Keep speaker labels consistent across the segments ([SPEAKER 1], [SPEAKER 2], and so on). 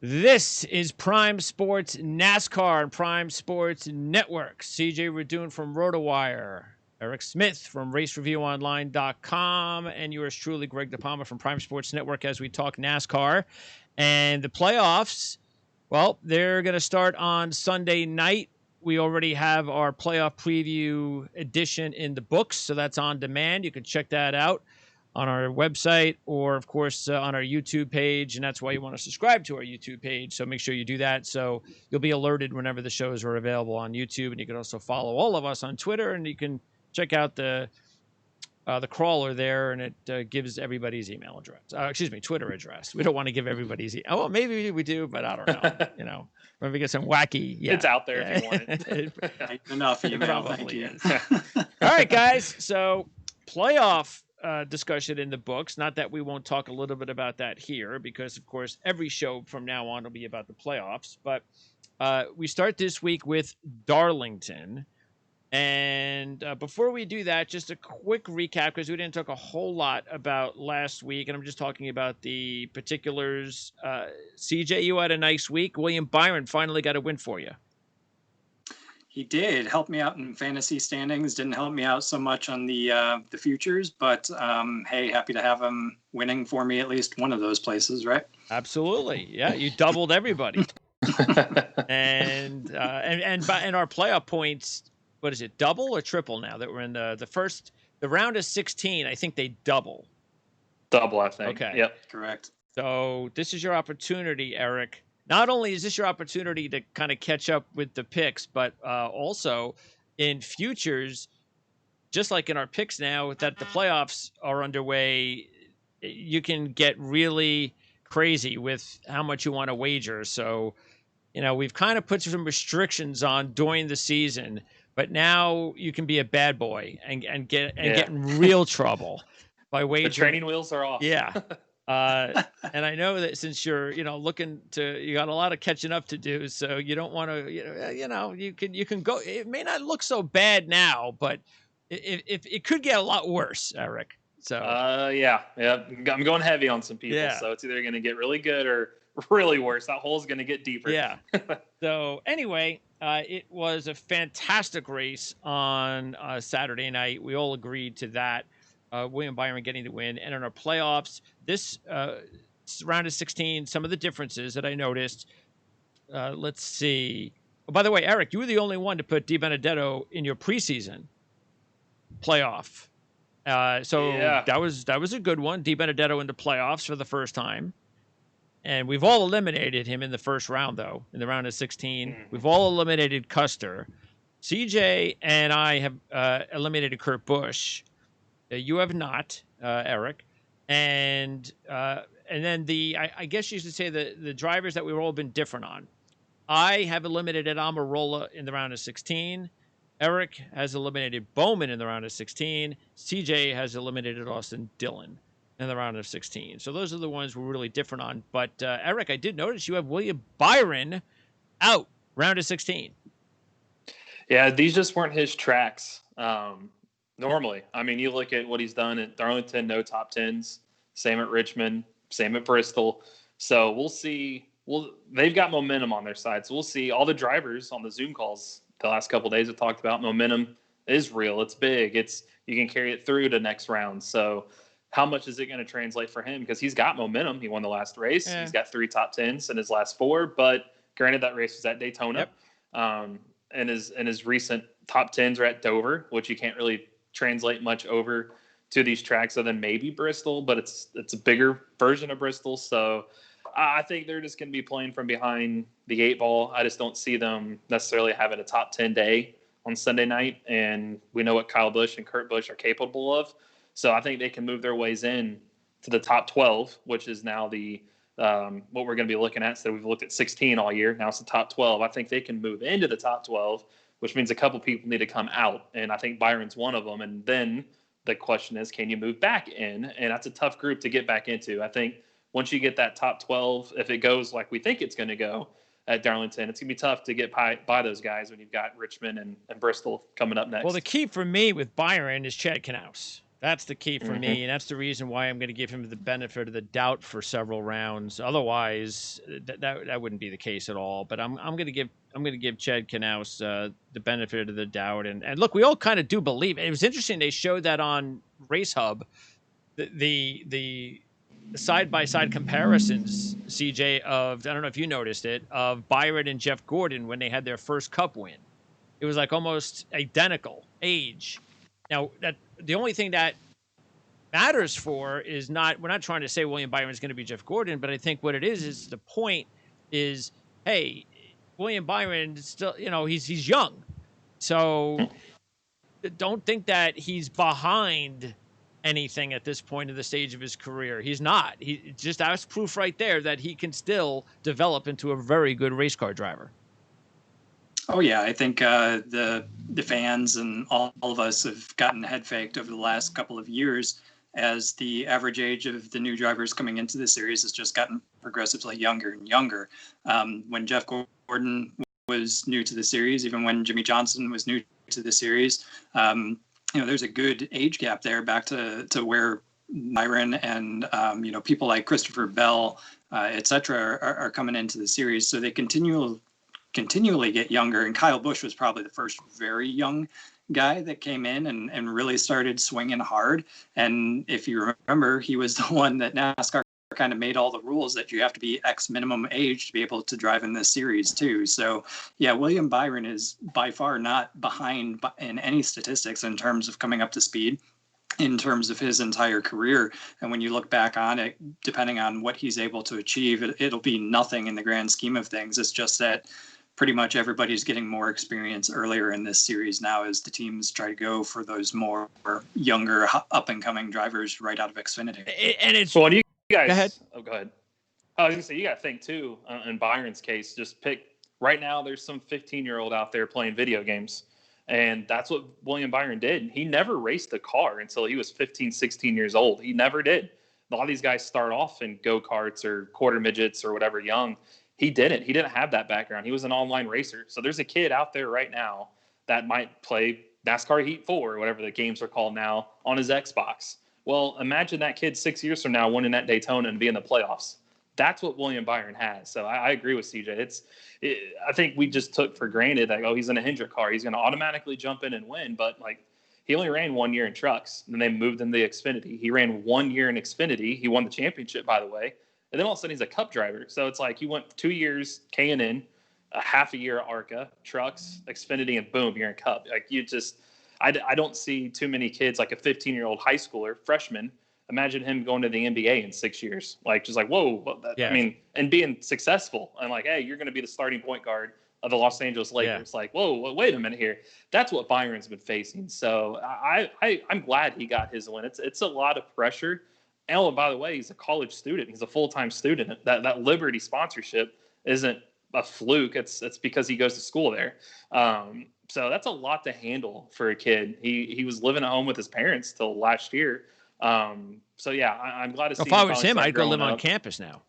[SPEAKER 1] This is Prime Sports NASCAR and Prime Sports Network. CJ Radoon from RotoWire, Eric Smith from RaceReviewOnline.com, and yours truly, Greg DePalma from Prime Sports Network as we talk NASCAR. And the playoffs, well, they're going to start on Sunday night. We already have our playoff preview edition in the books, so that's on demand. You can check that out on our website or, of course, on our YouTube page, and that's why you want to subscribe to our YouTube page, so make sure you do that so you'll be alerted whenever the shows are available on YouTube, and you can also follow all of us on Twitter, and you can check out the crawler there, and it gives everybody's email address. Twitter address. We don't want to give everybody's well, maybe we do, but I don't know. Maybe get some wacky. Yeah.
[SPEAKER 2] It's out there if you want it.
[SPEAKER 3] Enough email, thank you.
[SPEAKER 1] All right, guys. So playoff discussion in the books. Not that we won't talk a little bit about that here, because of course every show from now on will be about the playoffs. But we start this week with Darlington. And before we do that, just a quick recap, because we didn't talk a whole lot about last week, and I'm just talking about the particulars. CJ, you had a nice week. William Byron finally got a win for you.
[SPEAKER 3] He did help me out in fantasy standings. Didn't help me out so much on the futures, but hey, happy to have him winning for me at least one of those places, right?
[SPEAKER 1] Absolutely, yeah. You doubled everybody, and our playoff points. What is it, double or triple now that we're in the round of 16? I think they double.
[SPEAKER 2] Double, I think.
[SPEAKER 1] Okay.
[SPEAKER 2] Yep.
[SPEAKER 3] Correct.
[SPEAKER 1] So this is your opportunity, Eric. Not only is this your opportunity to kind of catch up with the picks, but also in futures, just like in our picks now that the playoffs are underway, you can get really crazy with how much you want to wager. So, we've kind of put some restrictions on during the season, but now you can be a bad boy and get in real trouble by wagering.
[SPEAKER 2] The training wheels are off.
[SPEAKER 1] Yeah. And I know that since you're, you got a lot of catching up to do, so you don't want to, you can go. It may not look so bad now, but if it could get a lot worse, Eric. So
[SPEAKER 2] yeah, I'm going heavy on some people, so it's either going to get really good or really worse. That hole's going to get deeper.
[SPEAKER 1] Yeah. So anyway, it was a fantastic race on Saturday night. We all agreed to that. William Byron getting the win. And in our playoffs, this round of 16, some of the differences that I noticed. Let's see. Oh, by the way, Eric, you were the only one to put DiBenedetto in your preseason playoff. That was a good one. DiBenedetto in the playoffs for the first time. And we've all eliminated him in the first round, though, in the round of 16. We've all eliminated Custer. CJ and I have eliminated Kurt Busch. You have not, Eric. And then I guess you should say the drivers that we've all been different on. I have eliminated Almirola in the round of 16. Eric has eliminated Bowman in the round of 16. CJ has eliminated Austin Dillon in the round of 16. So those are the ones we're really different on. But, Eric, I did notice you have William Byron out, round of 16.
[SPEAKER 2] Yeah, these just weren't his tracks. Normally, I mean, you look at what he's done at Darlington, no top 10s, same at Richmond, same at Bristol. So we'll see. They've got momentum on their side. So we'll see. All the drivers on the Zoom calls the last couple of days have talked about momentum is real. It's big. You can carry it through to next round. So how much is it going to translate for him? Because he's got momentum. He won the last race. Yeah. He's got 3 top 10s in his last 4. But granted, that race was at Daytona. Yep. And his recent top 10s are at Dover, which you can't really translate much over to these tracks other than maybe Bristol, but it's a bigger version of Bristol. So I think they're just going to be playing from behind the 8 ball. I just don't see them necessarily having a top 10 day on Sunday night. And we know what Kyle Busch and Kurt Busch are capable of. So I think they can move their ways in to the top 12, which is now the what we're going to be looking at. So we've looked at 16 all year. Now it's the top 12. I think they can move into the top 12, which means a couple people need to come out. And I think Byron's one of them. And then the question is, can you move back in? And that's a tough group to get back into. I think once you get that top 12, if it goes like we think it's going to go at Darlington, it's going to be tough to get by those guys when you've got Richmond and Bristol coming up next.
[SPEAKER 1] Well, the key for me with Byron is Chad Knaus. That's the key for me, and that's the reason why I'm going to give him the benefit of the doubt for several rounds. Otherwise, that wouldn't be the case at all. But I'm going to give Chad Knaus the benefit of the doubt, and look, we all kind of do believe it. It was interesting they showed that on Race Hub, the side by side comparisons, CJ, of, I don't know if you noticed it, of Byron and Jeff Gordon when they had their first Cup win. It was like almost identical age. Now, that the only thing that matters for is not, we're not trying to say William Byron is going to be Jeff Gordon, but I think what it is the point is, hey, William Byron is still, he's young. So don't think that he's behind anything at this point in the stage of his career. He's not. He just, that's proof right there that he can still develop into a very good race car driver.
[SPEAKER 3] Oh yeah, I think the fans and all of us have gotten head faked over the last couple of years as the average age of the new drivers coming into the series has just gotten progressively younger and younger. When Jeff Gordon was new to the series, even when Jimmy Johnson was new to the series, there's a good age gap there back to where Byron and people like Christopher Bell, et cetera, are coming into the series. So they continually get younger, and Kyle Busch was probably the first very young guy that came in and really started swinging hard. And if you remember, he was the one that NASCAR kind of made all the rules that you have to be X minimum age to be able to drive in this series too. So yeah, William Byron is by far not behind in any statistics in terms of coming up to speed in terms of his entire career. And when you look back on it, depending on what he's able to achieve, it'll be nothing in the grand scheme of things. It's just that pretty much everybody's getting more experience earlier in this series now as the teams try to go for those more younger, up-and-coming drivers right out of Xfinity.
[SPEAKER 1] And it's...
[SPEAKER 2] Well, you guys...
[SPEAKER 1] Go ahead.
[SPEAKER 2] Oh, go ahead. I was going to say, you got to think, too, in Byron's case, just pick... Right now, there's some 15-year-old out there playing video games, and that's what William Byron did. He never raced a car until he was 15, 16 years old. He never did. A lot of these guys start off in go-karts or quarter midgets or whatever young. He didn't. He didn't have that background. He was an online racer. So there's a kid out there right now that might play NASCAR Heat 4 or whatever the games are called now on his Xbox. Well, imagine that kid 6 years from now winning that Daytona and being in the playoffs. That's what William Byron has. So I agree with CJ. I think we just took for granted that, he's in a Hendrick car, he's going to automatically jump in and win. But he only ran 1 year in trucks, and then they moved him to Xfinity. He ran 1 year in Xfinity. He won the championship, by the way. And then all of a sudden he's a Cup driver. So it's like he went 2 years K&N, a half a year ARCA, trucks, Xfinity, and boom, you're in Cup. I don't see too many kids, like a 15-year-old high schooler, freshman. Imagine him going to the NBA in 6 years. Whoa.
[SPEAKER 1] Yeah.
[SPEAKER 2] I mean, and being successful. And hey, you're going to be the starting point guard of the Los Angeles Lakers. Yeah. Whoa, wait a minute here. That's what Byron's been facing. So I'm glad he got his win. It's a lot of pressure. And by the way, he's a college student. He's a full-time student. That Liberty sponsorship isn't a fluke. It's because he goes to school there. So that's a lot to handle for a kid. He was living at home with his parents till last year. So yeah, I'm glad to see.
[SPEAKER 1] If I was him, I'd go live on campus now.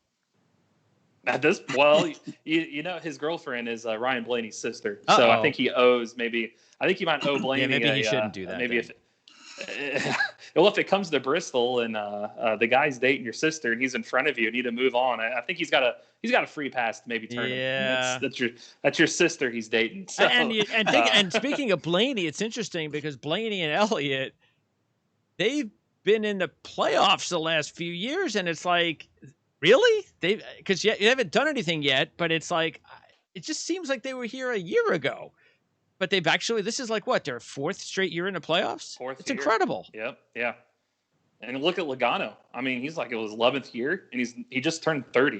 [SPEAKER 2] At this, well, his girlfriend is Ryan Blaney's sister. So I think he owes maybe. I think he might owe Blaney.
[SPEAKER 1] Yeah, maybe he shouldn't do that.
[SPEAKER 2] Maybe well, if it comes to Bristol and the guy's dating your sister and he's in front of you, need to move on. I think he's got a free pass to maybe turn him.
[SPEAKER 1] Yeah,
[SPEAKER 2] that's your sister he's dating. So,
[SPEAKER 1] and speaking of Blaney, it's interesting because Blaney and Elliott, they've been in the playoffs the last few years, and it's like, really? Because you haven't done anything yet, but it's like, it just seems like they were here a year ago. But they've actually, this is their fourth straight year in the playoffs? It's incredible.
[SPEAKER 2] Yep, yeah. And look at Logano. I mean, he's it was 11th year, and he just turned 30.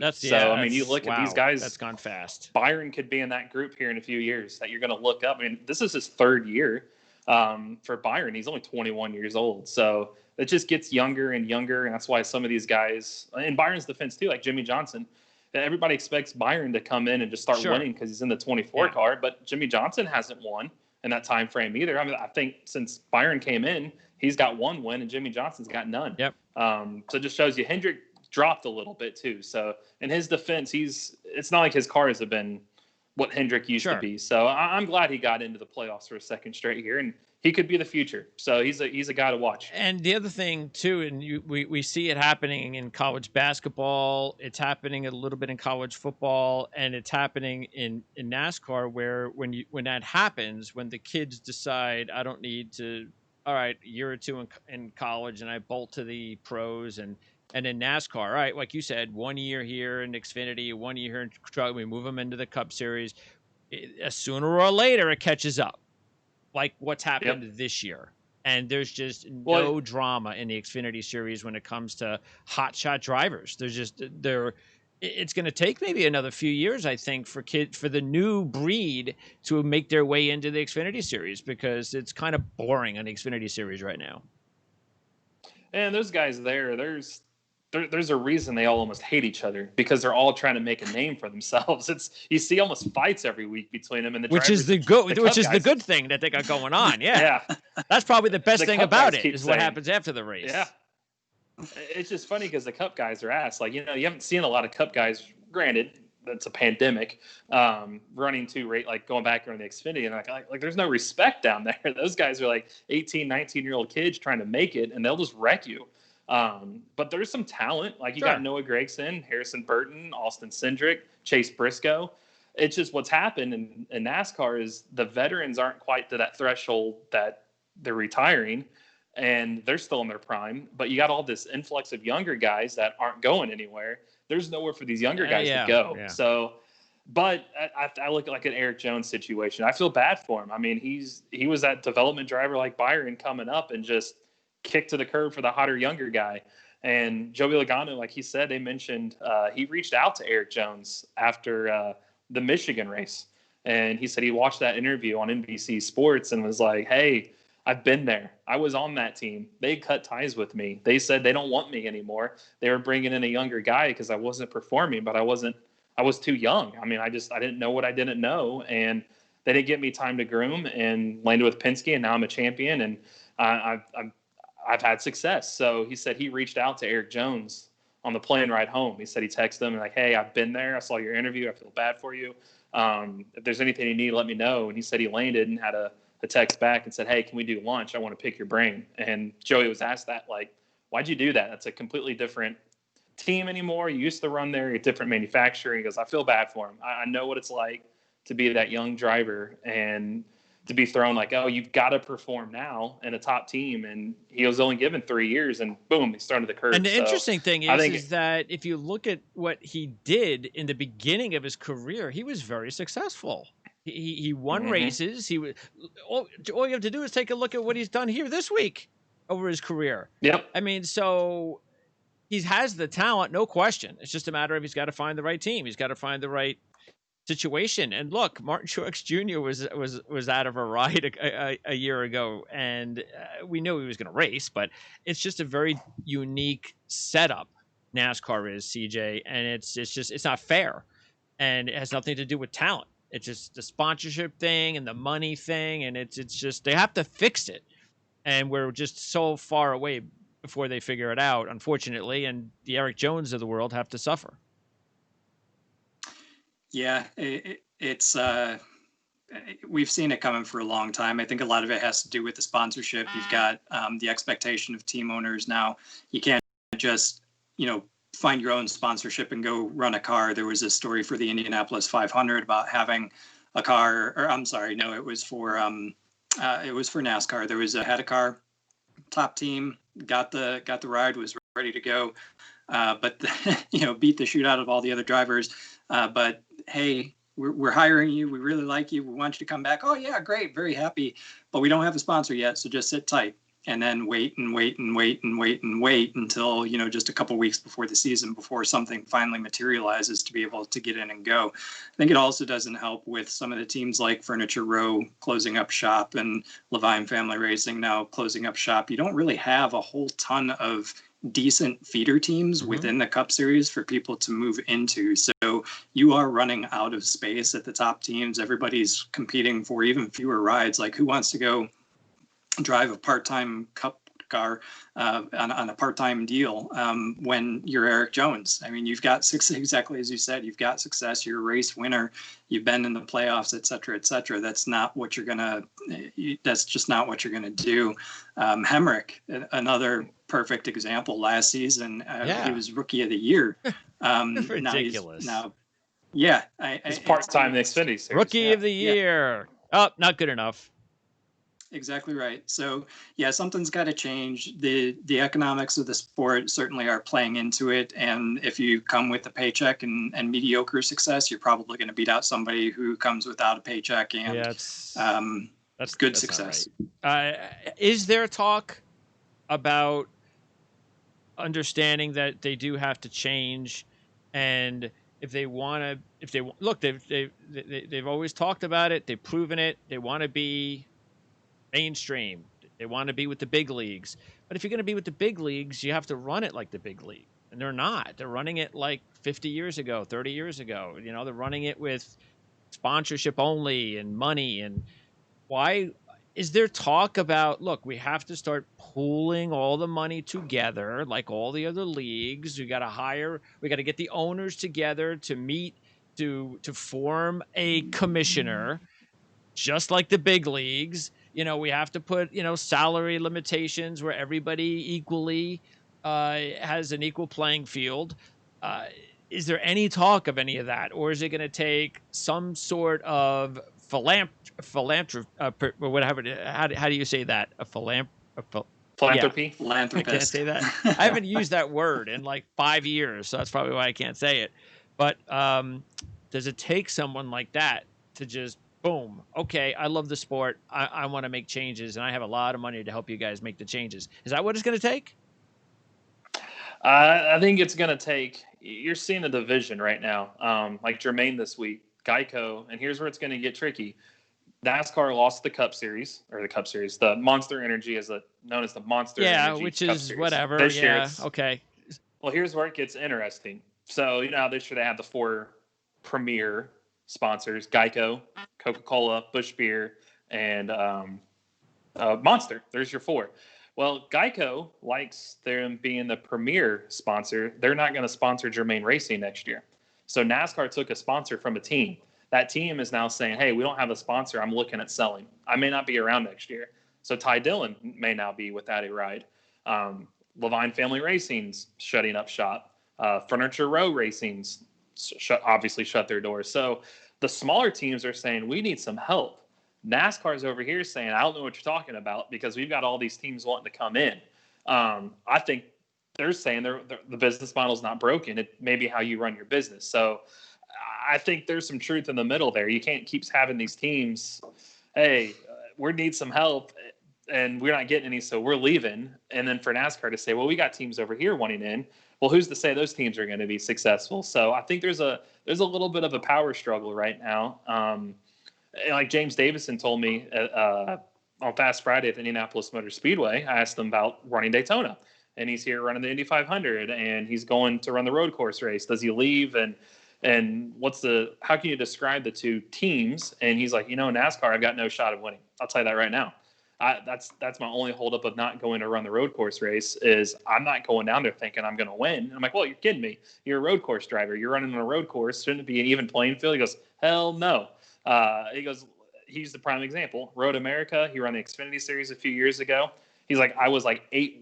[SPEAKER 2] You look at these guys.
[SPEAKER 1] That's gone fast.
[SPEAKER 2] Byron could be in that group here in a few years that you're going to look up. I mean, this is his third year for Byron. He's only 21 years old. So it just gets younger and younger, and that's why some of these guys, in Byron's defense too, like Jimmy Johnson, everybody expects Byron to come in and just start winning because he's in the 24 car, but Jimmy Johnson hasn't won in that time frame either. I mean, I think since Byron came in, he's got one win and Jimmy Johnson's got none.
[SPEAKER 1] Yep.
[SPEAKER 2] So it just shows you Hendrick dropped a little bit too. So in his defense, it's not like his cars have been what Hendrick used to be. So I'm glad he got into the playoffs for a second straight year, and he could be the future. So he's a guy to watch.
[SPEAKER 1] And the other thing too, and we see it happening in college basketball. It's happening a little bit in college football, and it's happening in NASCAR. Where when that happens, when the kids decide, I don't need to. All right, a year or two in college, and I bolt to the pros, and in NASCAR, all right, like you said, 1 year here in Xfinity, 1 year here in truck. We move them into the Cup Series. Sooner or later, it catches up. Like what's happened this year. And there's just no drama in the Xfinity series when it comes to hotshot drivers. It's going to take maybe another few years, I think, for the new breed to make their way into the Xfinity series, because it's kind of boring on the Xfinity series right now.
[SPEAKER 2] And those guys there's a reason they all almost hate each other, because they're all trying to make a name for themselves. You see almost fights every week between them and the
[SPEAKER 1] which
[SPEAKER 2] drivers,
[SPEAKER 1] is the good thing that they got going on. Yeah. That's probably the best thing about it is what happens after the race.
[SPEAKER 2] Yeah. It's just funny because the Cup guys are asked, like, you haven't seen a lot of Cup guys, granted, that's a pandemic, running to rate, like going back on the Xfinity, and like there's no respect down there. Those guys are like 18, 19-year-old kids trying to make it, and they'll just wreck you. But there's some talent. Like you got Noah Gragson, Harrison Burton, Austin Cindric, Chase Briscoe. It's just what's happened in NASCAR is the veterans aren't quite to that threshold that they're retiring, and they're still in their prime. But you got all this influx of younger guys that aren't going anywhere. There's nowhere for these younger guys to go. Yeah. So, but I look at like an Eric Jones situation. I feel bad for him. I mean, he was that development driver like Byron coming up and just kick to the curb for the hotter younger guy. And Joey Logano, like he said, they mentioned he reached out to Eric Jones after the Michigan race, and he said he watched that interview on NBC Sports and was like, hey, I've been there. I was on that team. They cut ties with me. They said they don't want me anymore. They were bringing in a younger guy because I wasn't performing, but I was too young. I mean, I didn't know what I didn't know, and they didn't give me time to groom, and landed with Penske, and now I'm a champion, and I've had success. So he said he reached out to Eric Jones on the plane ride home. He said he texted him like, hey, I've been there. I saw your interview. I feel bad for you. If there's anything you need, let me know. And he said he landed and had a text back and said, hey, can we do lunch? I want to pick your brain. And Joey was asked that, like, why'd you do that? That's a completely different team anymore. You used to run there, a different manufacturer. He goes, I feel bad for him. I know what it's like to be that young driver and to be thrown like, oh, you've got to perform now in a top team. And he was only given 3 years, and boom, he's thrown to the curb.
[SPEAKER 1] And the interesting thing is that if you look at what he did in the beginning of his career, he was very successful. He won races. He was all you have to do is take a look at what he's done here this week over his career.
[SPEAKER 2] Yep.
[SPEAKER 1] I mean, so he has the talent, no question. It's just a matter of he's got to find the right team. He's got to find the right situation. And look, Martin Truex Jr. was out of a ride a year ago, and we knew he was going to race, but it's just a very unique setup. NASCAR is, CJ, and it's not fair, and it has nothing to do with talent. It's just the sponsorship thing and the money thing, and it's just they have to fix it, and we're just so far away before they figure it out, unfortunately, and the Eric Jones of the world have to suffer.
[SPEAKER 3] Yeah, it's we've seen it coming for a long time. I think a lot of it has to do with the sponsorship. You've got the expectation of team owners now. You can't just, find your own sponsorship and go run a car. There was a story for the Indianapolis 500 about having a car, or I'm sorry, no, it was for NASCAR. There had a car, top team, got the ride, was ready to go, but beat the shoot out of all the other drivers. But hey, we're hiring you. We really like you. We want you to come back. Oh yeah, great, very happy. But we don't have a sponsor yet, so just sit tight. And then wait until, just a couple weeks before the season, before something finally materializes to be able to get in and go. I think it also doesn't help with some of the teams like Furniture Row closing up shop and Levine Family Racing now closing up shop. You don't really have a whole ton of decent feeder teams within the Cup Series for people to move into. So you are running out of space at the top teams. Everybody's competing for even fewer rides. Like, who wants to go drive a part-time cup car on a part-time deal when you're Eric Jones. I mean, you've got success, exactly as you said, you've got success, you're a race winner, you've been in the playoffs, et cetera, et cetera. That's just not what you're going to do. Hemrick, another perfect example. Last season, he was rookie of the year.
[SPEAKER 1] Ridiculous.
[SPEAKER 2] He's part-time in the Xfinity Series.
[SPEAKER 1] Rookie of the year. Oh, not good enough.
[SPEAKER 3] Exactly right. So something's got to change. The economics of the sport certainly are playing into it. And if you come with a paycheck and mediocre success, you're probably going to beat out somebody who comes without a paycheck and that's good success.
[SPEAKER 1] Right. Is there talk about understanding that they do have to change, and if they look, they've always talked about it. They've proven it. They want to be mainstream. They want to be with the big leagues. But if you're going to be with the big leagues, you have to run it like the big league. And they're not. They're running it like 50 years ago, 30 years ago. You know, they're running it with sponsorship only and money. And why is there talk about, look, we have to start pooling all the money together like all the other leagues. We got to get the owners together to meet, to form a commissioner, just like the big leagues. You know, we have to put, salary limitations where everybody equally has an equal playing field. Is there any talk of any of that? Or is it going to take some sort of philanthropy, whatever? How do you say that?
[SPEAKER 2] Philanthropy?
[SPEAKER 3] Philanthropist.
[SPEAKER 1] I can't say that. I haven't used that word in like 5 years, so that's probably why I can't say it. But does it take someone like that to just, boom, okay, I love the sport, I want to make changes, and I have a lot of money to help you guys make the changes? Is that what it's going to take?
[SPEAKER 2] I think it's going to take, you're seeing a division right now, like Jermaine this week, Geico, and here's where it's going to get tricky. NASCAR lost the Monster Energy known as the Monster Energy
[SPEAKER 1] which
[SPEAKER 2] Cup
[SPEAKER 1] is
[SPEAKER 2] Series.
[SPEAKER 1] whatever.
[SPEAKER 2] This year
[SPEAKER 1] Okay.
[SPEAKER 2] Well, here's where it gets interesting. So, they should have the 4 premier sponsors: Geico, Coca-Cola, Busch Beer, and Monster. There's your 4. Well, Geico likes them being the premier sponsor. They're not going to sponsor Germain Racing next year. So NASCAR took a sponsor from a team. That team is now saying, hey, we don't have a sponsor. I'm looking at selling. I may not be around next year. So Ty Dillon may now be without a ride. Levine Family Racing's shutting up shop. Furniture Row Racing's obviously shut their doors. So the smaller teams are saying, we need some help. NASCAR's over here saying, I don't know what you're talking about, because we've got all these teams wanting to come in. I think they're saying the business model is not broken. It may be how you run your business. So I think there's some truth in the middle there. You can't keep having these teams, hey, we need some help, and we're not getting any, so we're leaving. And then for NASCAR to say, well, we got teams over here wanting in. Well, who's to say those teams are going to be successful? So I think there's a little bit of a power struggle right now. Like James Davison told me on Fast Friday at the Indianapolis Motor Speedway, I asked him about running Daytona, and he's here running the Indy 500, and he's going to run the road course race. Does he leave? And how can you describe the two teams? And he's like, NASCAR, I've got no shot of winning. I'll tell you that right now. That's my only holdup of not going to run the road course race is I'm not going down there thinking I'm going to win. And I'm like, well, you're kidding me. You're a road course driver. You're running on a road course. Shouldn't it be an even playing field? He goes, hell no. He goes, he's the prime example. Road America, he ran the Xfinity Series a few years ago. He's like, I was like 8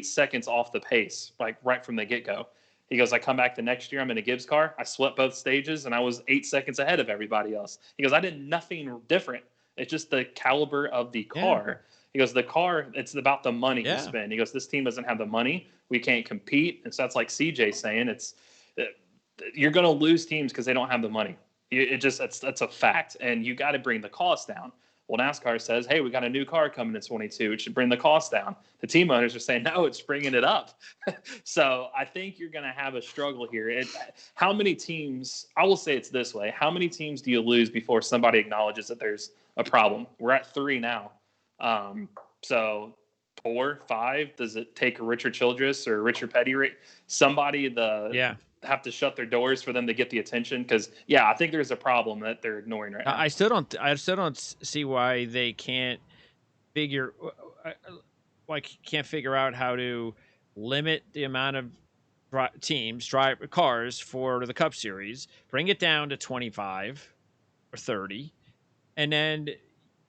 [SPEAKER 2] seconds off the pace, like right from the get-go. He goes, I come back the next year, I'm in a Gibbs car. I swept both stages, and I was 8 seconds ahead of everybody else. He goes, I did nothing different. It's just the caliber of the car. Yeah. He goes, the car, it's about the money you spend. He goes, this team doesn't have the money. We can't compete. And so that's like CJ saying, you're going to lose teams because they don't have the money. That's a fact. And you got to bring the cost down. Well, NASCAR says, hey, we got a new car coming in 22. It should bring the cost down. The team owners are saying, no, it's bringing it up. So I think you're going to have a struggle here. How many teams, I will say it's this way, how many teams do you lose before somebody acknowledges that there's a problem? We're at 3 now. So 4, 5, does it take a Richard Childress or Richard Petty, somebody have to shut their doors for them to get the attention? Because I think there's a problem that they're ignoring right now.
[SPEAKER 1] I still don't see why they can't figure. can't figure out how to limit the amount of cars for the Cup Series, bring it down to 25 or 30, and then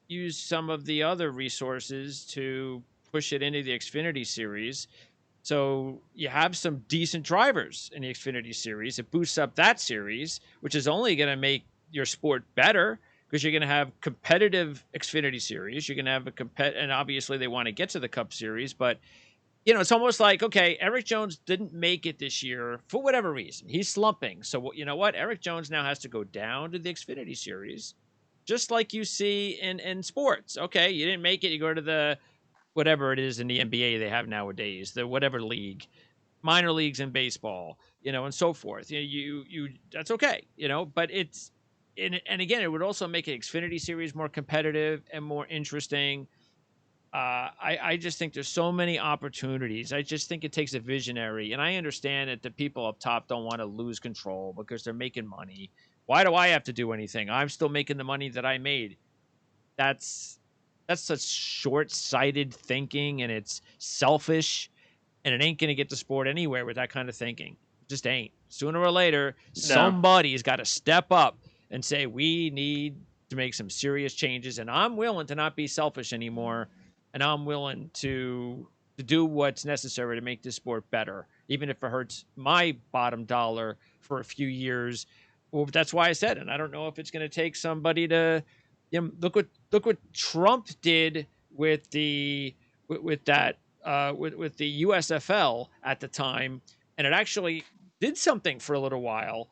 [SPEAKER 1] use some of the other resources to push it into the Xfinity Series. So you have some decent drivers in the Xfinity Series. It boosts up that series, which is only going to make your sport better because you're going to have competitive Xfinity Series. You're going to have and obviously they want to get to the Cup Series, but it's almost like, okay, Eric Jones didn't make it this year for whatever reason. He's slumping. So you know what? Eric Jones now has to go down to the Xfinity Series, just like you see in sports. Okay, you didn't make it. You go to the whatever it is in the NBA they have nowadays, the whatever league, minor leagues in baseball, and so forth. You that's okay, but it's and again, it would also make an Xfinity Series more competitive and more interesting. I just think there's so many opportunities. I just think it takes a visionary, and I understand that the people up top don't want to lose control because they're making money. Why do I have to do anything? I'm still making the money that I made. That's such short-sighted thinking, and it's selfish, and it ain't going to get the sport anywhere with that kind of thinking. It just ain't. Sooner or later, somebody's got to step up and say, we need to make some serious changes, and I'm willing to not be selfish anymore, and I'm willing to do what's necessary to make this sport better, even if it hurts my bottom dollar for a few years. Well, that's why I said, and I don't know if it's going to take somebody to look what Trump did with the USFL at the time, and it actually did something for a little while.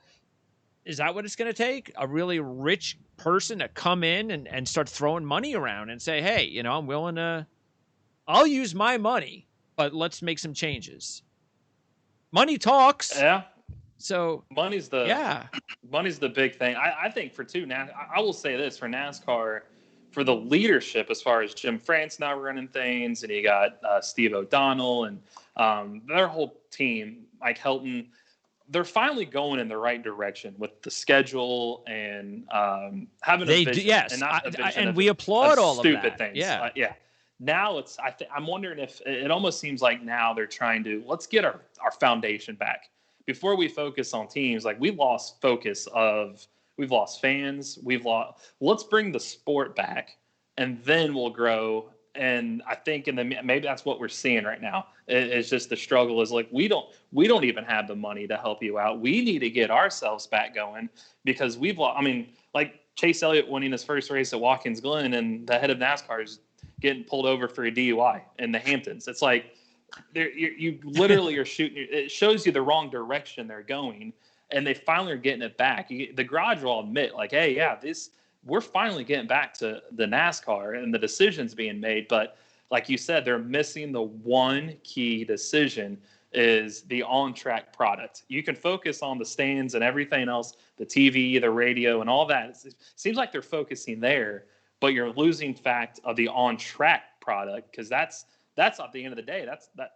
[SPEAKER 1] Is that what it's going to take? A really rich person to come in and start throwing money around and say, hey, I'm willing to, I'll use my money, but let's make some changes. Money talks.
[SPEAKER 2] Yeah.
[SPEAKER 1] So
[SPEAKER 2] money's the big thing. I think I will say this for NASCAR, for the leadership, as far as Jim France now running things, and you got Steve O'Donnell and their whole team, Mike Helton, they're finally going in the right direction with the schedule and having a vision.
[SPEAKER 1] Yes,
[SPEAKER 2] and not a vision
[SPEAKER 1] we applaud all
[SPEAKER 2] stupid
[SPEAKER 1] of that.
[SPEAKER 2] Things.
[SPEAKER 1] Yeah,
[SPEAKER 2] yeah. Now I'm wondering if it almost seems like now they're trying to let's get our foundation back before we focus on teams. Like we've lost focus we've lost fans. Let's bring the sport back, and then we'll grow. And I think maybe that's what we're seeing right now. It's just the struggle is like we don't even have the money to help you out. We need to get ourselves back going because we've lost. I mean, like Chase Elliott winning his first race at Watkins Glen, and the head of NASCAR is getting pulled over for a DUI in the Hamptons. It's like you literally are shooting. It shows you the wrong direction they're going, and they finally are getting it back. The garage will admit, like, hey, yeah, we're finally getting back to the NASCAR and the decisions being made. But like you said, they're missing the one key decision is the on-track product. You can focus on the stands and everything else, the TV, the radio, and all that. It seems like they're focusing there, but you're losing fact of the on-track product because that's at the end of the day.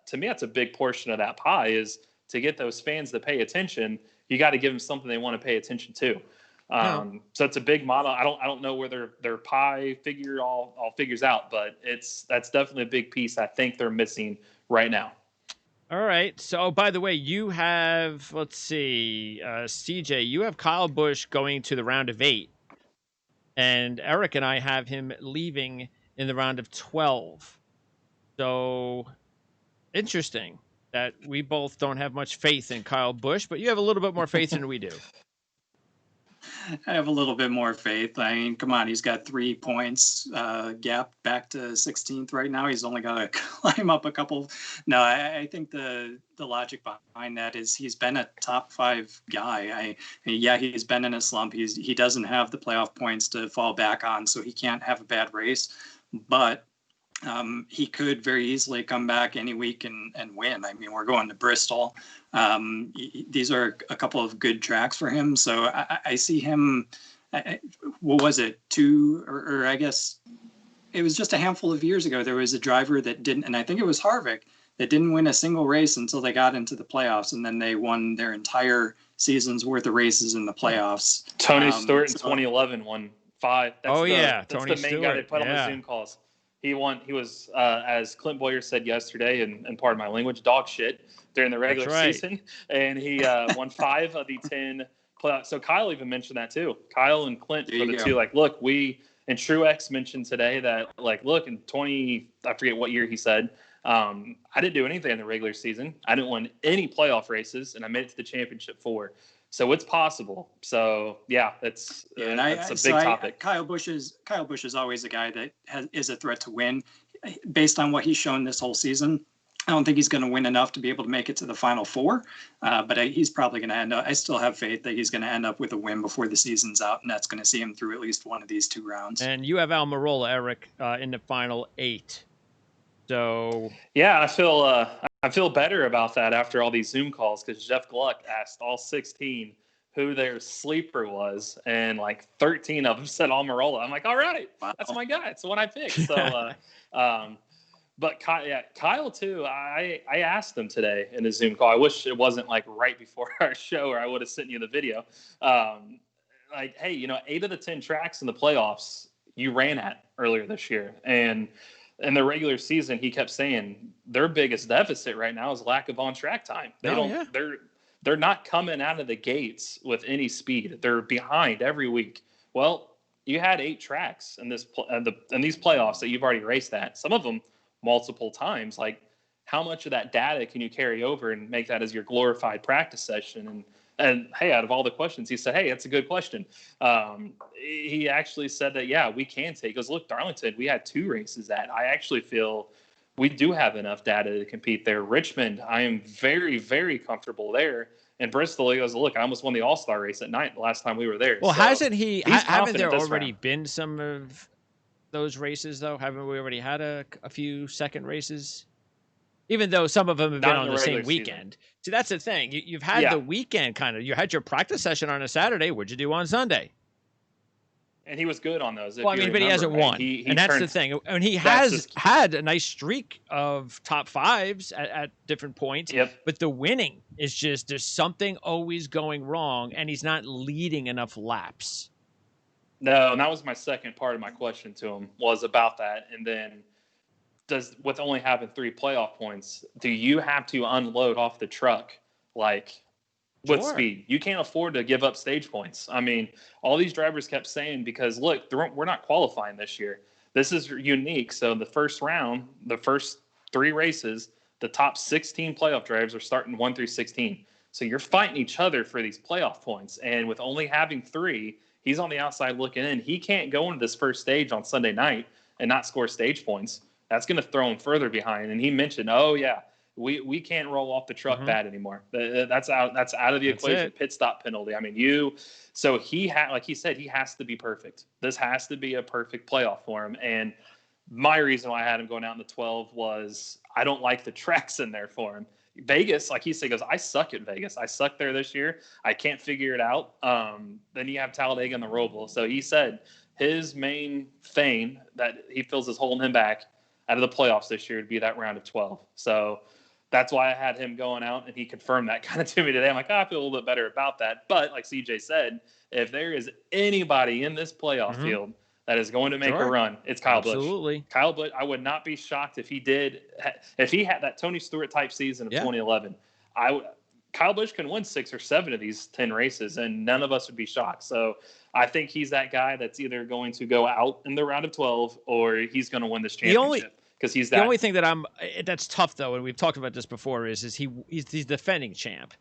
[SPEAKER 2] To me, that's a big portion of that pie is to get those fans to pay attention. You got to give them something they want to pay attention to. So it's a big model. I don't know where their pie figure all figures out, but that's definitely a big piece I think they're missing right now.
[SPEAKER 1] All right. So by the way, you have, let's see, CJ, you have Kyle Busch going to the round of 8, and Eric and I have him leaving in the round of 12. So interesting that we both don't have much faith in Kyle Busch, but you have a little bit more faith than we do.
[SPEAKER 3] I have a little bit more faith. I mean, come on, he's got 3 points gap back to 16th right now. He's only got to climb up a couple. No, I think the logic behind that is he's been a top 5 guy. He's been in a slump. He doesn't have the playoff points to fall back on, so he can't have a bad race. But he could very easily come back any week and win. I mean, we're going to Bristol. These are a couple of good tracks for him. So I see him, what was it, 2, or I guess it was just a handful of years ago. There was a driver that didn't, and I think it was Harvick, that didn't win a single race until they got into the playoffs. And then they won their entire season's worth of races in the playoffs.
[SPEAKER 2] Tony Stewart in 2011 won 5.
[SPEAKER 1] Tony
[SPEAKER 2] That's the main
[SPEAKER 1] Stewart,
[SPEAKER 2] guy they put on the Zoom calls. He won. He was, as Clint Boyer said yesterday, and part of my language, dog shit during the regular season. And he won 5 of the 10 playoffs. So Kyle even mentioned that too. Kyle and Clint for the two. Like, look, and Truex mentioned today that, like, look, in I forget what year he said, I didn't do anything in the regular season. I didn't win any playoff races, and I made it to the championship 4. So it's possible. So yeah, that's a big topic.
[SPEAKER 3] Kyle Busch is always a guy that is a threat to win, based on what he's shown this whole season. I don't think he's going to win enough to be able to make it to the Final 4, but he's probably going to end up. I still have faith that he's going to end up with a win before the season's out, and that's going to see him through at least one of these 2 rounds.
[SPEAKER 1] And you have Almirola, Eric, in the final 8. So
[SPEAKER 2] yeah, I feel better about that after all these Zoom calls, because Jeff Gluck asked all 16 who their sleeper was, and like 13 of them said Almirola. I'm like, all right, wow, that's my guy. It's the one I picked. So, but Kyle too. I asked him today in a Zoom call. I wish it wasn't like right before our show, or I would have sent you the video. Like, hey, 8 of the 10 tracks in the playoffs you ran at earlier this year, and in the regular season, he kept saying their biggest deficit right now is lack of on-track time. They're not coming out of the gates with any speed. They're behind every week. Well, you had 8 tracks in these playoffs that you've already raced at. Some of them multiple times. Like, how much of that data can you carry over and make that as your glorified practice session? And hey, out of all the questions, he said, hey, that's a good question. He actually said that, yeah, we can take. He goes, look, Darlington, we had 2 races at. I actually feel we do have enough data to compete there. Richmond, I am very, very comfortable there. And Bristol, he goes, look, I almost won the All-Star race at night the last time we were there.
[SPEAKER 1] Well, so haven't there already been some of those races, though? Haven't we already had a few second races? Even though some of them have been on the same weekend. See, that's the thing. You've had the weekend kind of. You had your practice session on a Saturday. What'd you do on Sunday?
[SPEAKER 2] And he was good on those.
[SPEAKER 1] Well, but he hasn't won. And that's the thing. And he has had a nice streak of top 5s at different points.
[SPEAKER 2] Yep.
[SPEAKER 1] But the winning is just, there's something always going wrong, and he's not leading enough laps.
[SPEAKER 2] No, and that was my second part of my question to him, was about that. And then, with only having 3 playoff points, do you have to unload off the truck with speed? You can't afford to give up stage points. I mean, all these drivers kept saying, because look, we're not qualifying this year. This is unique. So the first round, the first 3 races, the top 16 playoff drivers are starting 1 through 16. So you're fighting each other for these playoff points. And with only having 3, he's on the outside looking in. He can't go into this first stage on Sunday night and not score stage points. That's going to throw him further behind. And he mentioned, oh yeah, we can't roll off the truck bad anymore. That's out of the equation. Pit stop penalty. I mean, so like he said, he has to be perfect. This has to be a perfect playoff for him. And my reason why I had him going out in the 12 was I don't like the tracks in there for him. Vegas, like he said, goes, I suck at Vegas. I suck there this year. I can't figure it out. Then you have Talladega and the Roval. So he said his main thing that he feels is holding him back out of the playoffs this year would be that round of 12. So that's why I had him going out, and he confirmed that kind of to me today. I'm like, I feel a little bit better about that. But like CJ said, if there is anybody in this playoff field that is going to make a run, it's Kyle Busch.
[SPEAKER 1] Absolutely.
[SPEAKER 2] Kyle Busch, I would not be shocked if he had that Tony Stewart type season of 2011. Kyle Busch can win 6 or 7 of these 10 races, and none of us would be shocked. So I think he's that guy that's either going to go out in the round of 12 or he's going to win this championship. Because he's
[SPEAKER 1] the only thing that's tough, though, and we've talked about this before, is he's defending champ,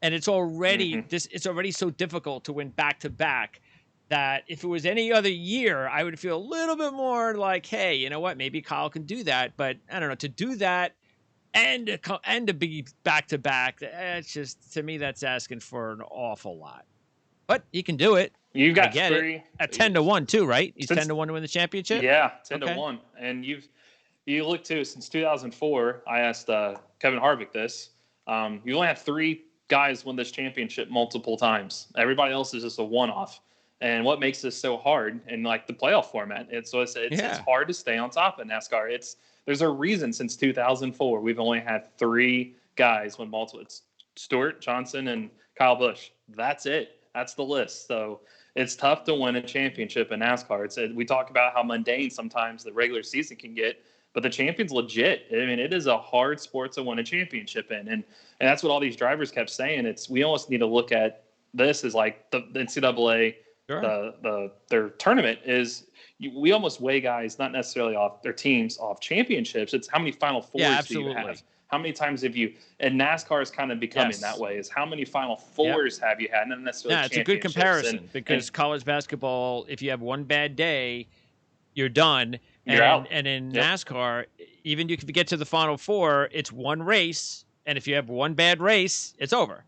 [SPEAKER 1] and it's already it's already so difficult to win back to back that if it was any other year, I would feel a little bit more like, hey, you know what, maybe Kyle can do that. But I don't know, to do that and to be back to back, it's just, to me, that's asking for an awful lot. But he can do it.
[SPEAKER 2] You got 3
[SPEAKER 1] at 10-1 too, right? He's 10-1 to win the championship.
[SPEAKER 2] Yeah, 10-1, and you look too, since 2004, I asked Kevin Harvick this. You only have 3 guys win this championship multiple times. Everybody else is just a one-off. And what makes this so hard in like the playoff format? It's hard to stay on top of NASCAR. There's a reason since 2004 we've only had 3 guys win multiple. It's Stewart, Johnson, and Kyle Busch. That's it. That's the list. So it's tough to win a championship in NASCAR. We talk about how mundane sometimes the regular season can get, but the champion's legit. I mean, it is a hard sport to win a championship in, and that's what all these drivers kept saying. We almost need to look at this as like the NCAA,
[SPEAKER 1] Sure.
[SPEAKER 2] their tournament is. We almost weigh guys not necessarily off their teams, off championships. It's how many Final Fours do you have? How many times have you? And NASCAR is kind of becoming that way. Is how many Final Fours have you had? Not necessarily.
[SPEAKER 1] Yeah, it's a good comparison because college basketball, if you have one bad day, you're done.
[SPEAKER 2] You're out.
[SPEAKER 1] And in NASCAR, even you can get to the Final Four, it's one race, and if you have one bad race, it's over.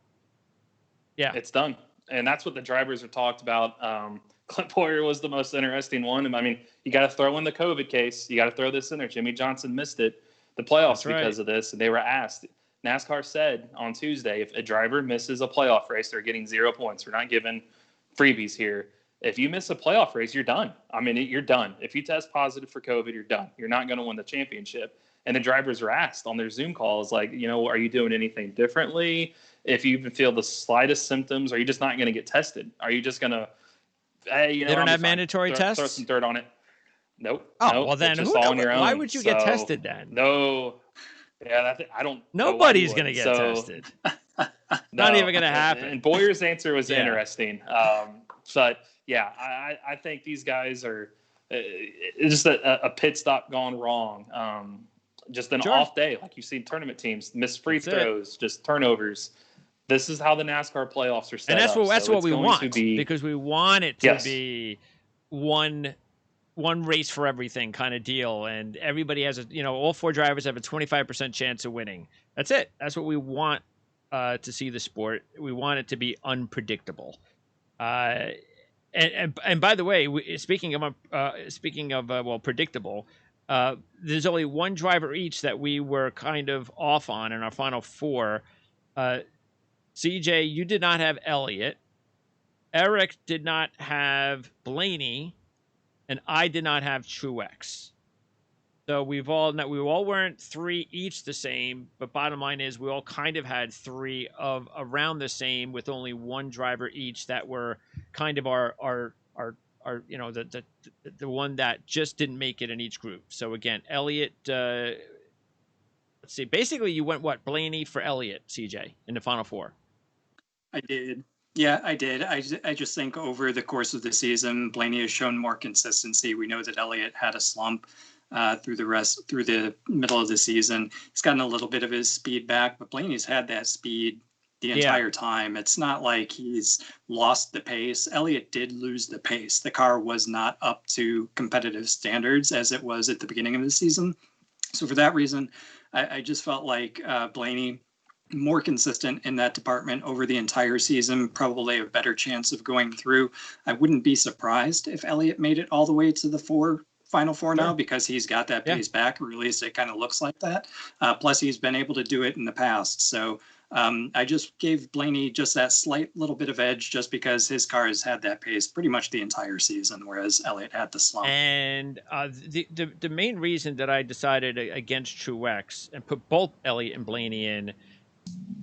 [SPEAKER 1] Yeah,
[SPEAKER 2] it's done, and that's what the drivers are talked about. Clint Boyer was the most interesting one. I mean, you got to throw in the COVID case. You got to throw this in there. Jimmy Johnson missed the playoffs because of this, and they were asked. NASCAR said on Tuesday, if a driver misses a playoff race, they're getting 0 points. We're not giving freebies here. If you miss a playoff race, you're done. I mean, you're done. If you test positive for COVID, you're done. You're not going to win the championship. And the drivers were asked on their Zoom calls, like, are you doing anything differently? If you even feel the slightest symptoms, are you just not going to get tested? Are you just going to,
[SPEAKER 1] they don't have mandatory tests?
[SPEAKER 2] Throw some dirt on it. Nope.
[SPEAKER 1] Oh,
[SPEAKER 2] nope.
[SPEAKER 1] well then,
[SPEAKER 2] on your own.
[SPEAKER 1] Why would you get tested then?
[SPEAKER 2] No. Yeah, I don't.
[SPEAKER 1] Nobody's going to get tested. Not even going to happen.
[SPEAKER 2] And Boyer's answer was interesting. But yeah, I think these guys are just a pit stop gone wrong. Just an off day, like you see tournament teams miss free throws, just turnovers. This is how the NASCAR playoffs are set up.
[SPEAKER 1] And that's what we want, because we want it to be one race for everything kind of deal, and everybody has all four drivers have a 25% chance of winning. That's it. That's what we want to see the sport. We want it to be unpredictable. And by the way, speaking of predictable, there's only one driver each that we were kind of off on in our final four. CJ, you did not have Elliott. Eric did not have Blaney, and I did not have Truex. So we all weren't three each the same, but bottom line is we all kind of had three of around the same, with only one driver each that were kind of our the one that just didn't make it in each group. So again, Elliott. Let's see. Basically, you went Blaney for Elliott, CJ, in the final four.
[SPEAKER 3] I did. Yeah, I did. I just think over the course of the season, Blaney has shown more consistency. We know that Elliott had a slump through the middle of the season. He's gotten a little bit of his speed back, but Blaney's had that speed the entire time. It's not like he's lost the pace. Elliott did lose the pace. The car was not up to competitive standards as it was at the beginning of the season. So for that reason, I just felt like Blaney, more consistent in that department over the entire season, probably a better chance of going through. I wouldn't be surprised if Elliott made it all the way to the final four now, because he's got that pace back, or at least it kind of looks like that. Plus, he's been able to do it in the past. So I just gave Blaney just that slight little bit of edge, just because his car has had that pace pretty much the entire season, whereas Elliott had the slump.
[SPEAKER 1] And the main reason that I decided against Truex and put both Elliott and Blaney in,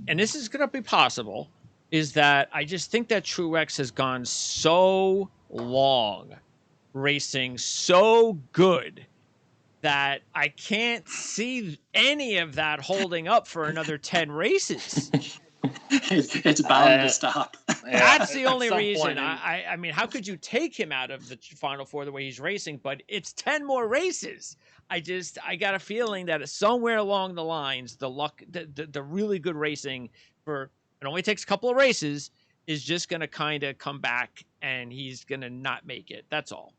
[SPEAKER 1] and this is going to be possible, is that I just think that Truex has gone so long racing so good that I can't see any of that holding up for another 10 races.
[SPEAKER 3] It's bound to stop.
[SPEAKER 1] That's the only reason. I mean, how could you take him out of the Final Four the way he's racing? But it's 10 more races. I got a feeling that somewhere along the lines, the luck, the really good racing it only takes a couple of races, is just going to kind of come back, and he's going to not make it. That's all.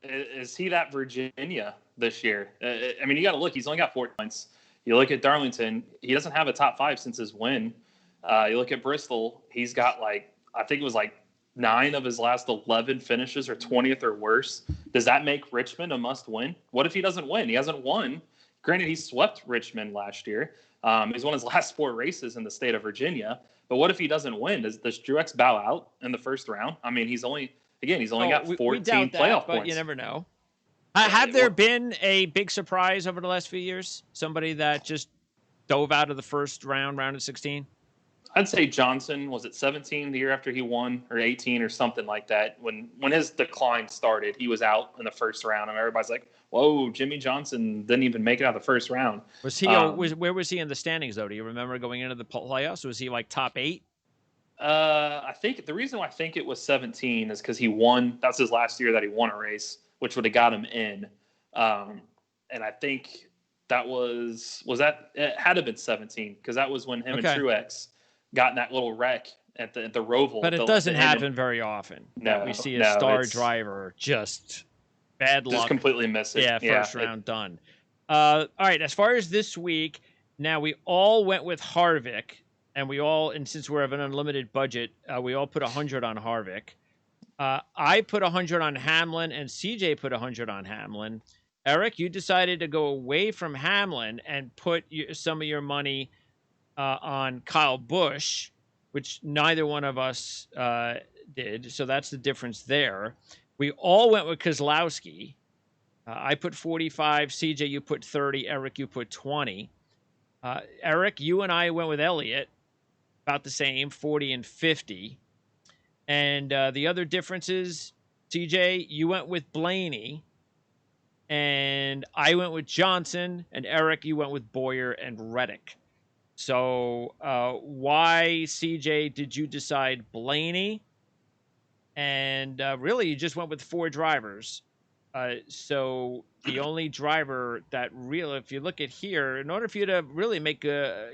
[SPEAKER 2] Is he that Virginia this year? I mean, you got to look. He's only got 4 points. You look at Darlington. He doesn't have a top 5 since his win. You look at Bristol. He's got I think it was 9 of his last 11 finishes are 20th or worse. Does that make Richmond a must win? What if he doesn't win? He hasn't won. Granted, he swept Richmond last year. He's won his last 4 races in the state of Virginia. But what if he doesn't win? Does Truex bow out in the first round? I mean, he's only got 14 playoff points.
[SPEAKER 1] But you never know. Have there been a big surprise over the last few years? Somebody that just dove out of the first round of 16?
[SPEAKER 2] I'd say Johnson was at 17 the year after he won, or 18 or something like that. When his decline started, he was out in the first round, and everybody's like, "Whoa, Jimmy Johnson didn't even make it out of the first round."
[SPEAKER 1] Was he? Where was he in the standings though? Do you remember going into the playoffs? Was he like top 8?
[SPEAKER 2] I think the reason why I think it was 17 is because he won. That's his last year that he won a race, which would have got him in. And I think that was that it had to have been 17 because that was when him and Truex got in that little wreck at the Roval.
[SPEAKER 1] But it doesn't happen very often that we see a star driver just bad luck,
[SPEAKER 2] just completely miss it.
[SPEAKER 1] Yeah, first round done. All right, as far as this week, now we all went with Harvick. And since we have an unlimited budget, we all put 100 on Harvick. I put 100 on Hamlin, and CJ put 100 on Hamlin. Eric, you decided to go away from Hamlin and put some of your money on Kyle Busch, which neither one of us did. So that's the difference there. We all went with Keselowski. I put 45. CJ, you put 30. Eric, you put 20. Eric, you and I went with Elliott. About the same, 40 and 50. And the other differences, CJ, you went with Blaney, and I went with Johnson, and Eric, you went with Boyer and Reddick. So why, CJ, did you decide Blaney? And really, you just went with 4 drivers. So the only driver that if you look at here, in order for you to really make a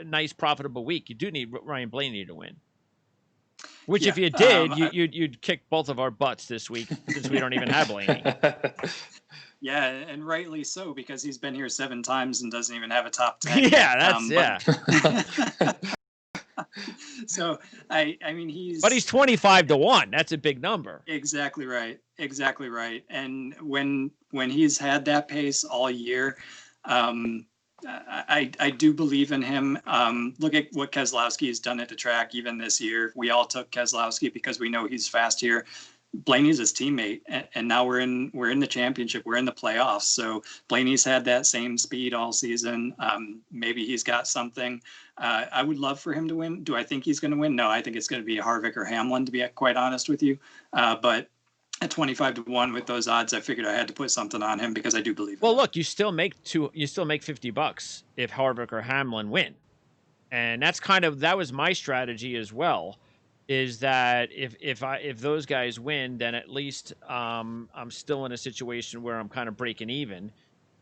[SPEAKER 1] nice profitable week, you do need Ryan Blaney to win. Which, if you did, you'd kick both of our butts this week since we don't even have Blaney.
[SPEAKER 3] Yeah, and rightly so, because he's been here 7 times and doesn't even have a top 10.
[SPEAKER 1] Yeah,
[SPEAKER 3] So I mean he's
[SPEAKER 1] 25-1. That's a big number.
[SPEAKER 3] Exactly right. And when he's had that pace all year, I do believe in him. Look at what Keselowski has done at the track even this year. We all took Keselowski because we know he's fast here. Blaney's his teammate, and now we're in the championship. We're in the playoffs. So Blaney's had that same speed all season. Maybe he's got something. I would love for him to win. Do I think he's going to win? No, I think it's going to be Harvick or Hamlin, to be quite honest with you. But at 25-1 with those odds, I figured I had to put something on him because I do believe.
[SPEAKER 1] Well, look, you still make $50 if Harvick or Hamlin win, and that was my strategy as well. Is that if those guys win, then at least I'm still in a situation where I'm kind of breaking even.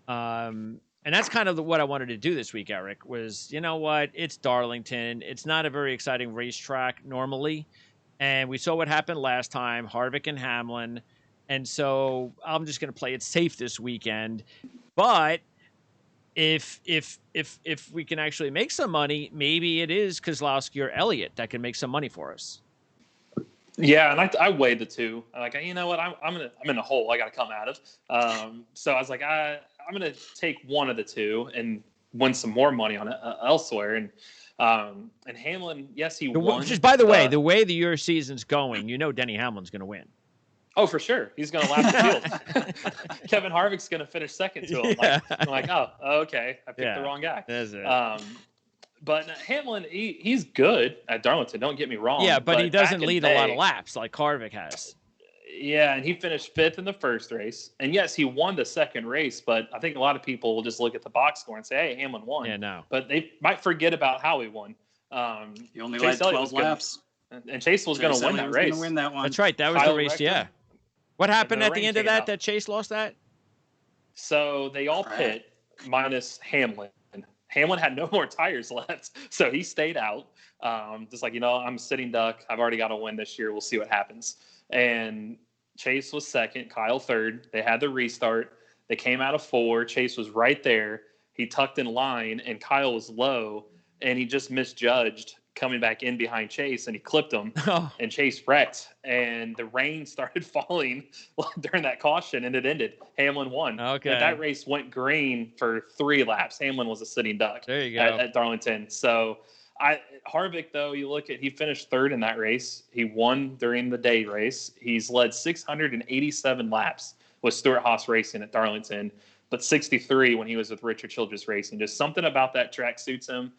[SPEAKER 1] And that's kind of what I wanted to do this week, Eric, was, you know what? It's Darlington. It's not a very exciting racetrack normally. And we saw what happened last time, Harvick and Hamlin. And so I'm just going to play it safe this weekend. But if we can actually make some money, maybe it is Keselowski or Elliott that can make some money for us.
[SPEAKER 2] Yeah, and I weighed the two. I'm like, you know what? I'm in a hole I got to come out of. So I was like, I'm going to take one of the two and win some more money on it elsewhere. And Hamlin, yes, he won.
[SPEAKER 1] Just by the way, the way that your season's going, Denny Hamlin's going to win.
[SPEAKER 2] Oh, for sure. He's going to lap the field. Kevin Harvick's going to finish second to him.
[SPEAKER 1] Yeah.
[SPEAKER 2] I'm like, oh, okay. I picked the wrong guy.
[SPEAKER 1] That's it.
[SPEAKER 2] But Hamlin, he's good at Darlington. Don't get me wrong.
[SPEAKER 1] Yeah, but he doesn't lead a lot of laps like Harvick has.
[SPEAKER 2] Yeah, and he finished 5th in the first race. And yes, he won the second race, but I think a lot of people will just look at the box score and say, hey, Hamlin won.
[SPEAKER 1] Yeah, no.
[SPEAKER 2] But they might forget about how he won.
[SPEAKER 3] He only led 12 laps.
[SPEAKER 2] And Chase was going to win that race.
[SPEAKER 3] Win that one.
[SPEAKER 1] That's right. That was
[SPEAKER 2] Kyle
[SPEAKER 1] the race,
[SPEAKER 2] record.
[SPEAKER 1] Yeah. What happened at the end of
[SPEAKER 2] that
[SPEAKER 1] that Chase lost that?
[SPEAKER 2] So they all pit minus Hamlin. Hamlin had no more tires left, so he stayed out. Just like, I'm a sitting duck. I've already got to win this year. We'll see what happens. And Chase was second, Kyle third. They had the restart. They came out of 4. Chase was right there. He tucked in line, and Kyle was low, and he just misjudged coming back in behind Chase, and he clipped him, and Chase wrecked. And the rain started falling during that caution, and it ended. Hamlin won.
[SPEAKER 1] Okay.
[SPEAKER 2] But that race went green for 3 laps. Hamlin was a sitting duck.
[SPEAKER 1] There you go.
[SPEAKER 2] At Darlington. So Harvick, though, he finished 3rd in that race. He won during the day race. He's led 687 laps with Stewart-Haas Racing at Darlington, but 63 when he was with Richard Childress Racing. Just something about that track suits him.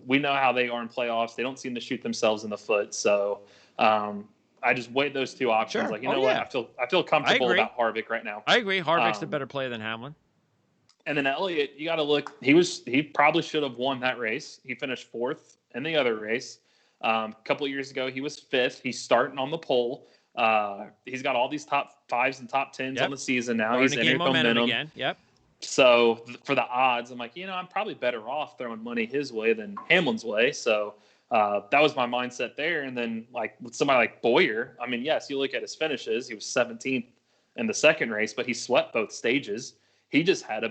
[SPEAKER 2] We know how they are in playoffs. They don't seem to shoot themselves in the foot. So I just weighed those two options.
[SPEAKER 1] Sure.
[SPEAKER 2] Like, you know what? I feel comfortable
[SPEAKER 1] agree.
[SPEAKER 2] about Harvick right now.
[SPEAKER 1] I agree. Harvick's the better player than Hamlin.
[SPEAKER 2] And then Elliott, you got to look. He probably should have won that race. He finished fourth in the other race. A couple of years ago, he was fifth. He's starting on the pole. He's got all these top fives and top tens on the season now. He's entering momentum
[SPEAKER 1] again. Yep.
[SPEAKER 2] So for the odds, I'm like, I'm probably better off throwing money his way than Hamlin's way. So that was my mindset there. And then like with somebody like Boyer, I mean, yes, you look at his finishes. He was 17th in the second race, but he swept both stages. He just had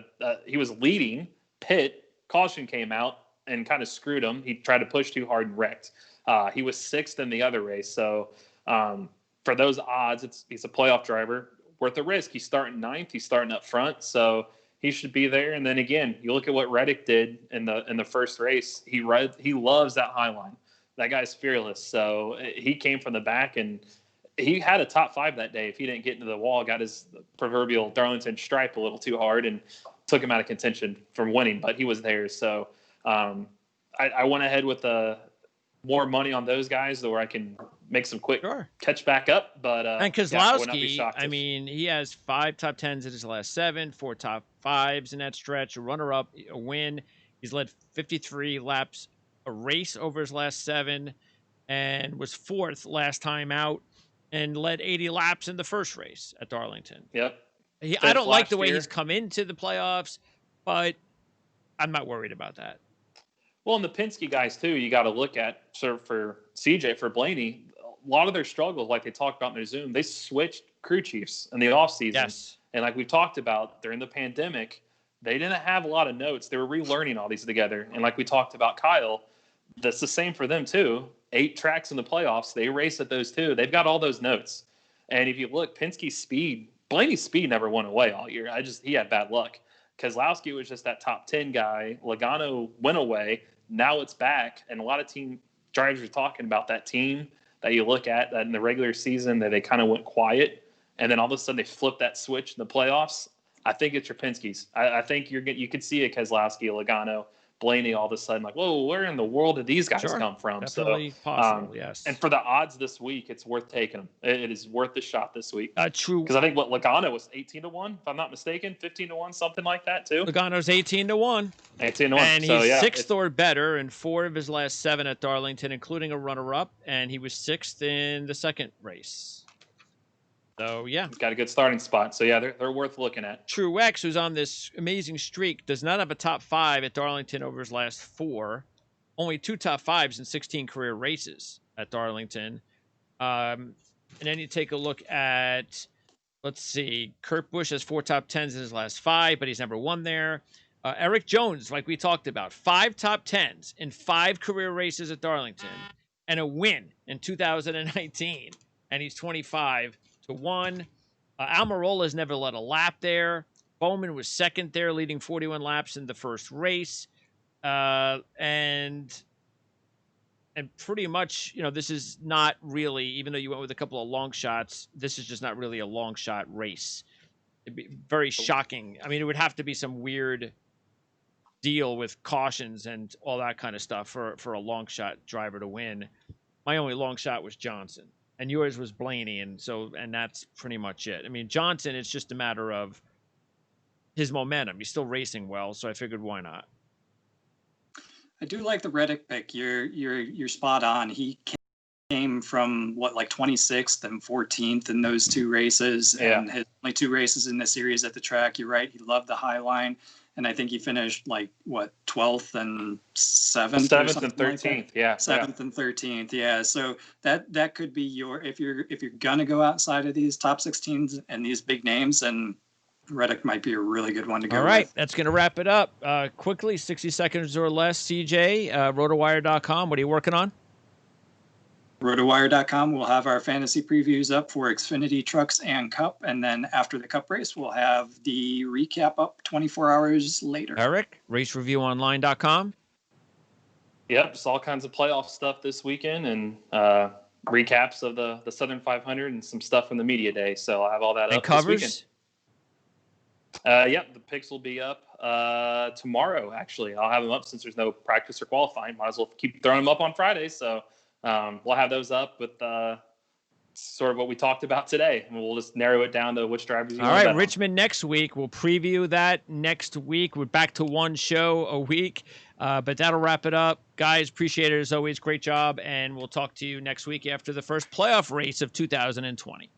[SPEAKER 2] he was leading pit, caution came out and kind of screwed him. He tried to push too hard and wrecked. He was sixth in the other race. So for those odds, he's a playoff driver worth the risk. He's starting ninth. He's starting up front. So he should be there. And then again, you look at what Reddick did in the first race. He loves that high line. That guy's fearless. So he came from the back and he had a top five that day. If he didn't get into the wall, got his proverbial Darlington stripe a little too hard and took him out of contention from winning, but he was there. So I went ahead with more money on those guys where I can make some quick catch back up. But
[SPEAKER 1] and Keselowski, I mean, he has 5 top 10s in his last 7, 4 top 5s in that stretch, a runner-up, a win. He's led 53 laps a race over his last 7 and was 4th last time out and led 80 laps in the first race at Darlington.
[SPEAKER 2] Yep.
[SPEAKER 1] I don't like the way he's come into the playoffs, but I'm not worried about that.
[SPEAKER 2] Well, and the Penske guys, too, you got to look at, sort of for CJ, for Blaney, a lot of their struggles, like they talked about in their Zoom, they switched crew chiefs in the offseason.
[SPEAKER 1] Yes.
[SPEAKER 2] And like we've talked about, during the pandemic, they didn't have a lot of notes. They were relearning all these together. And like we talked about Kyle, that's the same for them, too. 8 tracks in the playoffs. They race at those, too. They've got all those notes. And if you look, Penske's speed, Blaney's speed never went away all year. He had bad luck. Keselowski was just that top 10 guy. Logano went away. Now it's back. And a lot of team drivers are talking about that team that you look at that in the regular season that they kind of went quiet. And then all of a sudden they flip that switch in the playoffs. I think it's your Penske's. I think you could see a Keselowski, a Logano, Blaney all of a sudden like, whoa, where in the world did these guys come from?
[SPEAKER 1] Definitely possible, yes.
[SPEAKER 2] And for the odds this week, it's worth taking them. It is worth the shot this week.
[SPEAKER 1] True.
[SPEAKER 2] Because I think Logano was 18-1, if I'm not mistaken, 15-1, something like that too.
[SPEAKER 1] Logano's 18-1.
[SPEAKER 2] 18-1.
[SPEAKER 1] And
[SPEAKER 2] so,
[SPEAKER 1] he's 6th or better in 4 of his last 7 at Darlington, including a runner-up, and he was 6th in the second race. So, yeah.
[SPEAKER 2] He's got a good starting spot. So, yeah, they're worth looking at.
[SPEAKER 1] Truex, who's on this amazing streak, does not have a top 5 at Darlington over his last 4. Only 2 top 5s in 16 career races at Darlington. And then you take a look at, let's see, Kurt Busch has 4 top 10s in his last 5, but he's number 1 there. Eric Jones, like we talked about, 5 top 10s in 5 career races at Darlington and a win in 2019. And he's 25-1. Almirola's never led a lap there. Bowman was 2nd there, leading 41 laps in the first race. And pretty much, this is not really, even though you went with a couple of long shots, this is just not really a long shot race. It'd be very shocking. I mean, it would have to be some weird deal with cautions and all that kind of stuff for a long shot driver to win. My only long shot was Johnson. And yours was Blaney, and that's pretty much it. I mean, Johnson, it's just a matter of his momentum. He's still racing well, so I figured why not.
[SPEAKER 3] I do like the Reddick pick. You're spot on. He came from 26th and 14th in those 2 races, and had only 2 races in the series at the track. You're right. He loved the high line. And I think he finished 12th and 7th.
[SPEAKER 2] 7th and 13th, yeah.
[SPEAKER 3] 7th and 13th, yeah. So that could be if you're gonna go outside of these top 16s and these big names, and Reddick might be a really good one to go.
[SPEAKER 1] All right,
[SPEAKER 3] with.
[SPEAKER 1] That's gonna wrap it up. Quickly, 60 seconds or less. CJ, rotowire.com. What are you working on?
[SPEAKER 3] Rotowire.com, we'll have our fantasy previews up for Xfinity, Trucks, and Cup. And then after the Cup race, we'll have the recap up 24 hours later.
[SPEAKER 1] Eric, racereviewonline.com.
[SPEAKER 2] Yep, just all kinds of playoff stuff this weekend and recaps of the Southern 500 and some stuff from the media day. So I'll have all that up
[SPEAKER 1] covers?
[SPEAKER 2] this weekend. Yep, the picks will be up. tomorrow. Actually, I'll have them up since there's no practice or qualifying. Might as well keep throwing them up on Friday. So we'll have those up with sort of what we talked about today, and we'll just narrow it down to which drivers you
[SPEAKER 1] All
[SPEAKER 2] want to
[SPEAKER 1] right,
[SPEAKER 2] bet
[SPEAKER 1] Richmond next week. We'll preview that next week. We're back to one show a week, but that'll wrap it up. Guys, appreciate it as always. Great job, and we'll talk to you next week after the first playoff race of 2020.